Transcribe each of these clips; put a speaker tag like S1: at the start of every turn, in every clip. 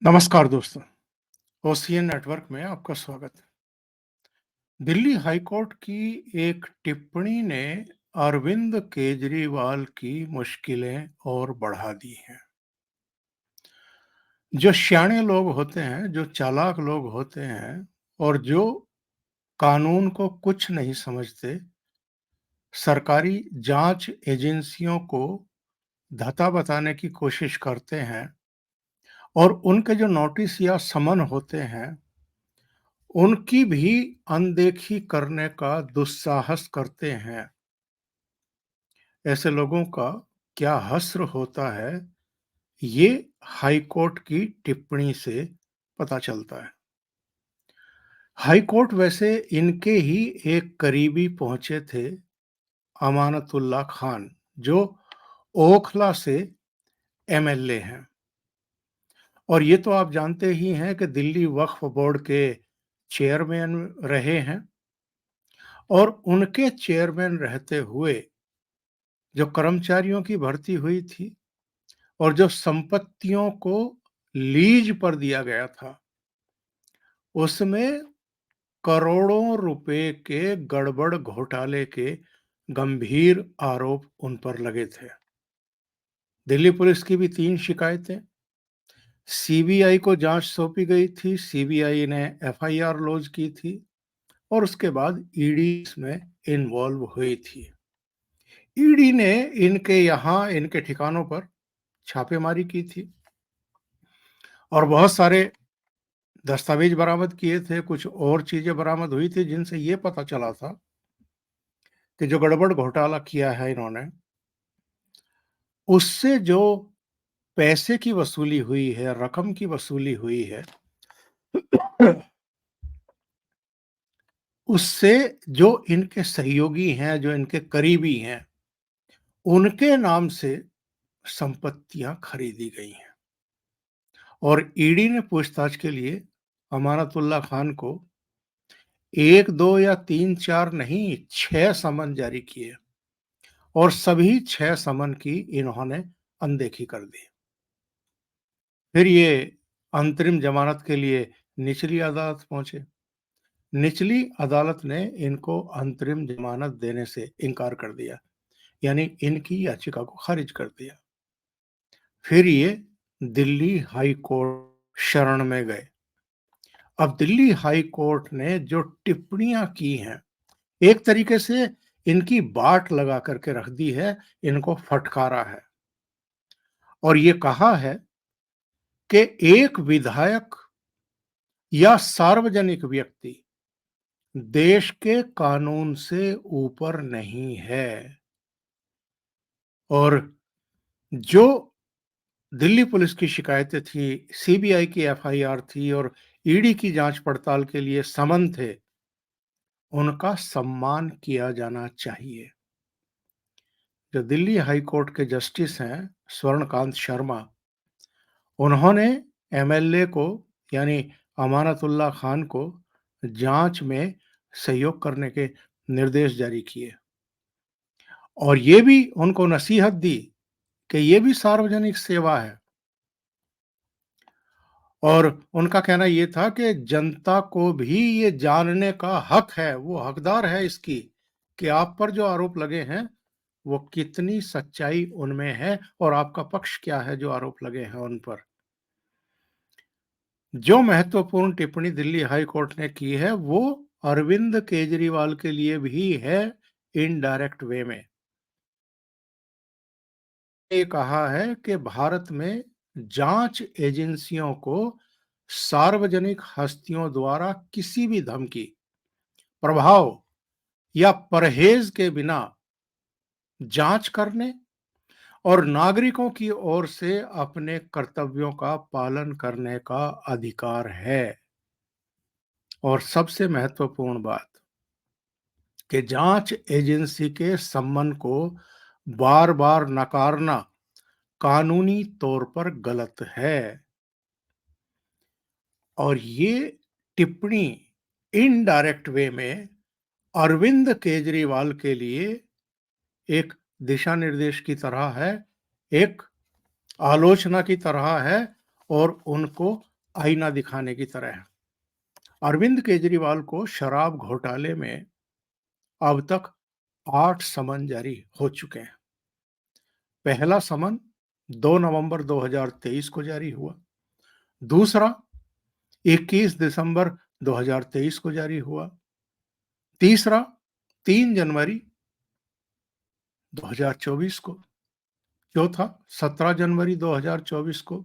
S1: नमस्कार दोस्तों, OCN network में आपका स्वागत है। दिल्ली हाई कोर्ट की एक टिप्पणी ने अरविंद केजरीवाल की मुश्किलें और बढ़ा दी हैं। जो सियाणे लोग होते हैं, जो चालाक लोग होते हैं और जो कानून को कुछ नहीं समझते, सरकारी जांच एजेंसियों को धता बताने की कोशिश करते हैं और उनके जो नोटिस या समन होते हैं उनकी भी अनदेखी करने का दुस्साहस करते हैं। ऐसे लोगों का क्या हश्र होता है, ये हाई कोर्ट की टिप्पणी से पता चलता है। हाई कोर्ट वैसे इनके ही एक करीबी पहुंचे थे, अमानतुल्ला खान, जो ओखला से एमएलए हैं। और ये तो आप जानते ही हैं कि दिल्ली वक्फ बोर्ड के चेयरमैन रहे हैं और उनके चेयरमैन रहते हुए जो कर्मचारियों की भर्ती हुई थी और जो संपत्तियों को लीज पर दिया गया था, उसमें करोड़ों रुपए के गड़बड़ घोटाले के गंभीर आरोप उन पर लगे थे। दिल्ली पुलिस की भी 3 शिकायतें, सीबीआई को जांच सौंपी गई थी, सीबीआई ने एफआईआर लॉन्च की थी और उसके बाद ईडी इसमें इन्वॉल्व हुई थी। ईडी ने इनके यहाँ, इनके ठिकानों पर छापेमारी की थी और बहुत सारे दस्तावेज बरामद किए थे, कुछ और चीजें बरामद हुई थी जिनसे ये पता चला था कि जो गड़बड़ घोटाला किया है इन्होंने, उससे जो पैसे की वसूली हुई है, रकम की वसूली हुई है, उससे जो इनके सहयोगी हैं, जो इनके करीबी हैं, उनके नाम से संपत्तियां खरीदी गई हैं। और ईडी ने पूछताछ के लिए अमानतुल्ला खान को 1, 2 या 3, 4 नहीं, 6 समन जारी किए और सभी 6 समन की इन्होंने अनदेखी कर दी। फिर ये अंतरिम जमानत के लिए निचली अदालत पहुंचे। निचली अदालत ने इनको अंतरिम जमानत देने से इनकार कर दिया, यानी इनकी याचिका को खारिज कर दिया। फिर ये दिल्ली हाई कोर्ट शरण में गए। अब दिल्ली हाई कोर्ट ने जो टिप्पणियां की हैं, एक तरीके से इनकी बाट लगा करके रख दी है, इनको फटकारा है और ये कहा है कि एक विधायक या सार्वजनिक व्यक्ति देश के कानून से ऊपर नहीं है। और जो दिल्ली पुलिस की शिकायतें थी, सीबीआई की एफआईआर थी और ईडी की जांच पड़ताल के लिए समन थे, उनका सम्मान किया जाना चाहिए। जो दिल्ली हाई कोर्ट के जस्टिस हैं, स्वर्णकांत शर्मा, उन्होंने एमएलए को, यानी अमानतुल्लाह खान को, जांच में सहयोग करने के निर्देश जारी किए और ये भी उनको नसीहत दी कि ये भी सार्वजनिक सेवा है। और उनका कहना ये था कि जनता को भी ये जानने का हक है, वो हकदार है इसकी, कि आप पर जो आरोप लगे हैं वो कितनी सच्चाई उनमें है और आपका पक्ष क्या है जो आरोप लगे हैं उन पर। जो महत्वपूर्ण टिप्पणी दिल्ली हाई कोर्ट ने की है वो अरविंद केजरीवाल के लिए भी है, इनडायरेक्ट वे में। ये कहा है कि भारत में जांच एजेंसियों को सार्वजनिक हस्तियों द्वारा किसी भी धमकी, प्रभाव या परहेज के बिना जांच करने और नागरिकों की ओर से अपने कर्तव्यों का पालन करने का अधिकार है। और सबसे महत्वपूर्ण बात कि जांच एजेंसी के सम्मन को बार बार नकारना कानूनी तौर पर गलत है। और ये टिप्पणी इनडायरेक्ट वे में अरविंद केजरीवाल के लिए एक दिशा निर्देश की तरह है, एक आलोचना की तरह है और उनको आईना दिखाने की तरह है। अरविंद केजरीवाल को शराब घोटाले में अब तक 8 समन जारी हो चुके हैं। पहला समन 2 नवंबर 2023 को जारी हुआ। दूसरा 21 दिसंबर 2023 को जारी हुआ। तीसरा 3 जनवरी 2024 को। चौथा 17 जनवरी 2024 को।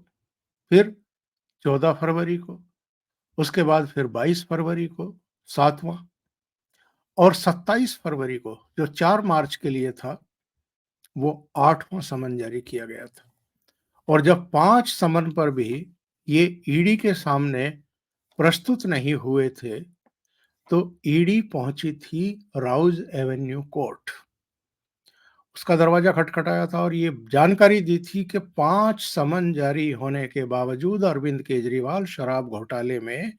S1: फिर 14 फरवरी को। उसके बाद फिर 22 फरवरी को 7वां, और 27 फरवरी को जो 4 मार्च के लिए था, वो 8वां समन जारी किया गया था। और जब 5 समन पर भी ये ईडी के सामने प्रस्तुत नहीं हुए थे, तो ईडी पहुंची थी राउज एवेन्यू कोर्ट। उसका दरवाजा खटखटाया था और ये जानकारी दी थी कि 5 समन जारी होने के बावजूद अरविंद केजरीवाल शराब घोटाले में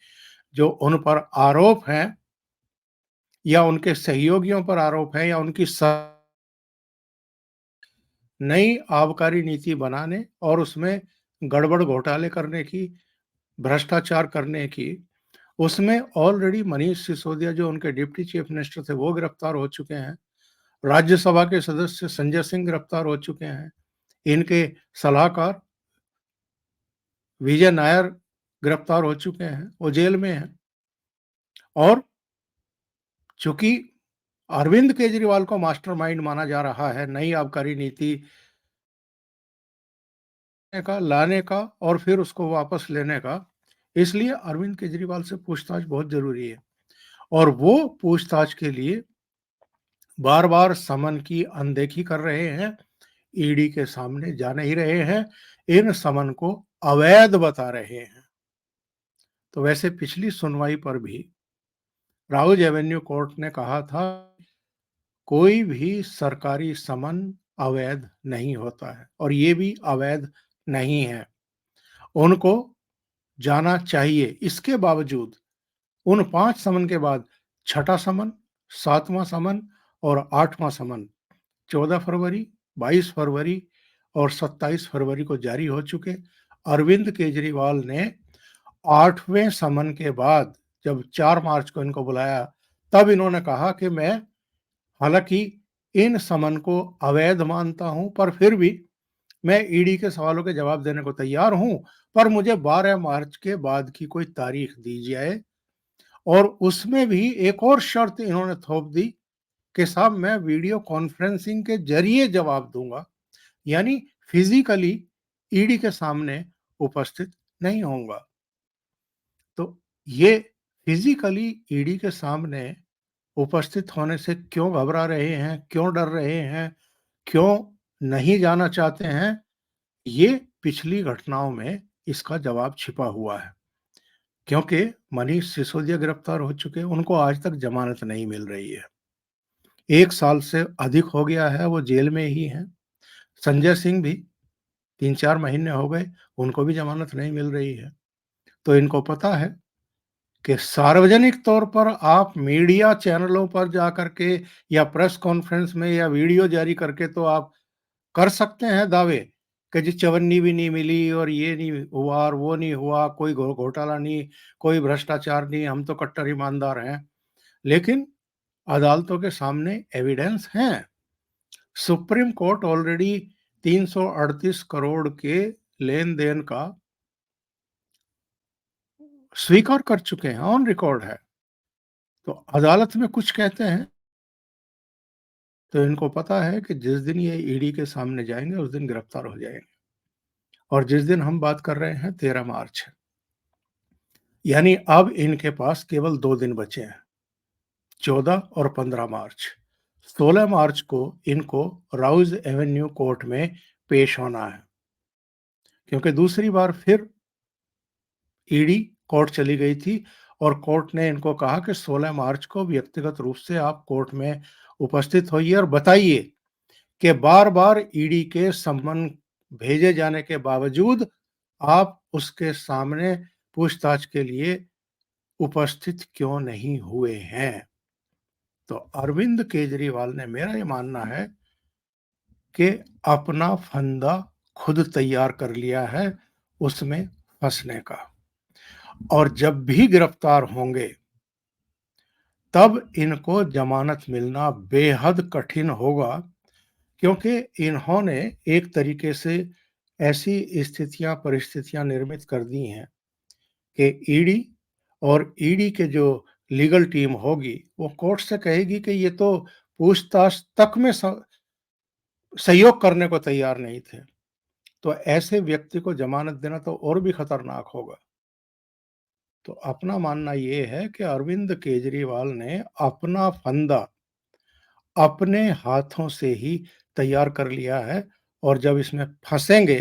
S1: जो उन पर आरोप हैं, या उनके सहयोगियों पर आरोप है, या उनकी नई आबकारी नीति बनाने और उसमें गड़बड़ घोटाले करने की, भ्रष्टाचार करने की, उसमें ऑलरेडी मनीष सिसोदिया जो उनके डिप्टी चीफ मिनिस्टर थे वो गिरफ्तार हो चुके हैं। राज्यसभा के सदस्य संजय सिंह गिरफ्तार हो चुके हैं। इनके सलाहकार विजय नायर गिरफ्तार हो चुके हैं, वो जेल में हैं। और चूंकि अरविंद केजरीवाल को मास्टरमाइंड माना जा रहा है नई आबकारी नीति का, लाने का और फिर उसको वापस लेने का, इसलिए अरविंद केजरीवाल से पूछताछ बहुत जरूरी है। और वो पूछताछ के लिए बार बार समन की अनदेखी कर रहे हैं, ईडी के सामने जा नहीं रहे हैं, इन समन को अवैध बता रहे हैं। तो वैसे पिछली सुनवाई पर भी राउज एवेन्यू कोर्ट ने कहा था कोई भी सरकारी समन अवैध नहीं होता है, और ये भी अवैध नहीं है, उनको जाना चाहिए। इसके बावजूद उन 5 समन के बाद छठा समन, 7वां समन और 8वां समन 14 फरवरी, 22 फरवरी और 27 फरवरी को जारी हो चुके। अरविंद केजरीवाल ने 8वें समन के बाद जब 4 मार्च को इनको बुलाया, तब इन्होंने कहा कि मैं हालांकि इन समन को अवैध मानता हूं, पर फिर भी मैं ईडी के सवालों के जवाब देने को तैयार हूं, पर मुझे 12 मार्च के बाद की कोई तारीख दी जाए। और उसमें भी एक और शर्त इन्होंने थोप दी कि साहब मैं वीडियो कॉन्फ्रेंसिंग के जरिए जवाब दूंगा, यानी फिजिकली ईडी के सामने उपस्थित नहीं होऊंगा। तो ये फिजिकली ईडी के सामने उपस्थित होने से क्यों घबरा रहे हैं, क्यों डर रहे हैं, क्यों नहीं जाना चाहते हैं, ये पिछली घटनाओं में इसका जवाब छिपा हुआ है। क्योंकि मनीष सिसोदिया गिरफ्तार हो चुके हैं, उनको आज तक जमानत नहीं मिल रही है। 1 साल से अधिक हो गया है वो जेल में ही हैं। संजय सिंह भी 3-4 महीने हो गए, उनको भी जमानत नहीं मिल रही है। तो इनको पता है कि सार्वजनिक तौर पर आप मीडिया चैनलों पर जाकर के या प्रेस कॉन्फ्रेंस में या वीडियो जारी करके तो आप कर सकते हैं दावे कि जी चवन्नी भी नहीं मिली और ये नहीं हुआ और वो नहीं हुआ, कोई घोटाला नहीं, कोई भ्रष्टाचार नहीं, हम तो कट्टर ईमानदार हैं। लेकिन अदालतों के सामने एविडेंस हैं। सुप्रीम कोर्ट ऑलरेडी 338 करोड़ के लेन-देन का स्वीकार कर चुके हैं, ऑन रिकॉर्ड है। तो अदालत में कुछ कहते हैं, तो इनको पता है कि जिस दिन ये ईडी के सामने जाएँगे, उस दिन गिरफ्तार हो जाएँगे। और जिस दिन हम बात कर रहे हैं 13 मार्च है। यानी अब इनके पास केवल 2 दिन बचे हैं, 14 और 15 मार्च। 16 मार्च को इनको राउज एवेन्यू कोर्ट में पेश होना है, क्योंकि दूसरी बार फिर ईडी कोर्ट चली गई थी और कोर्ट ने इनको कहा कि 16 मार्च को व्यक्तिगत रूप से आप कोर्ट में उपस्थित होइए और बताइए कि बार-बार ईडी के समन भेजे जाने के बावजूद आप उसके सामने पूछताछ के लिए उपस्थित क्यों नहीं हुए हैं। तो अरविंद केजरीवाल ने, मेरा ये मानना है कि अपना फंदा खुद तैयार कर लिया है उसमें फंसने का। और जब भी गिरफ्तार होंगे, तब इनको ज़मानत मिलना बेहद कठिन होगा, क्योंकि इन्होंने एक तरीके से ऐसी स्थितियाँ, परिस्थितियाँ निर्मित कर दी हैं कि ईडी और ईडी के जो लीगल टीम होगी, वो कोर्ट से कहेगी कि ये तो पूछताछ तक में सहयोग करने को तैयार नहीं थे। तो ऐसे व्यक्ति को ज़मानत देना तो और भी खतरनाक होगा। तो अपना मानना ये है कि अरविंद केजरीवाल ने अपना फंदा अपने हाथों से ही तैयार कर लिया है, और जब इसमें फँसेंगे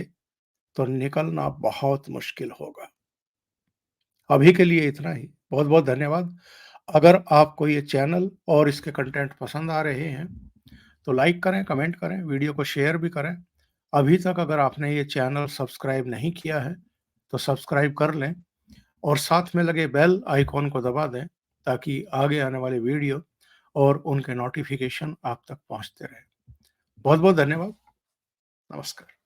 S1: तो निकलना बहुत मुश्किल होगा। अभी के लिए इतना ही। बहुत-बहुत धन्यवाद। अगर आपको ये चैनल और इसके कंटेंट पसंद आ रहे हैं, तो लाइक करें, कमेंट करें, वीडियो को शेयर भी करें। अभी तक अगर आपने ये चैनल सब्सक्राइब नहीं किया है, तो सब्सक्राइब कर लें और साथ में लगे बेल आइकॉन को दबा दें, ताकि आगे आने वाले वीडियो और उनके नोटिफ़िकेशन आप तक पहुँचते रहें। बहुत-बहुत धन्यवाद। नमस्कार।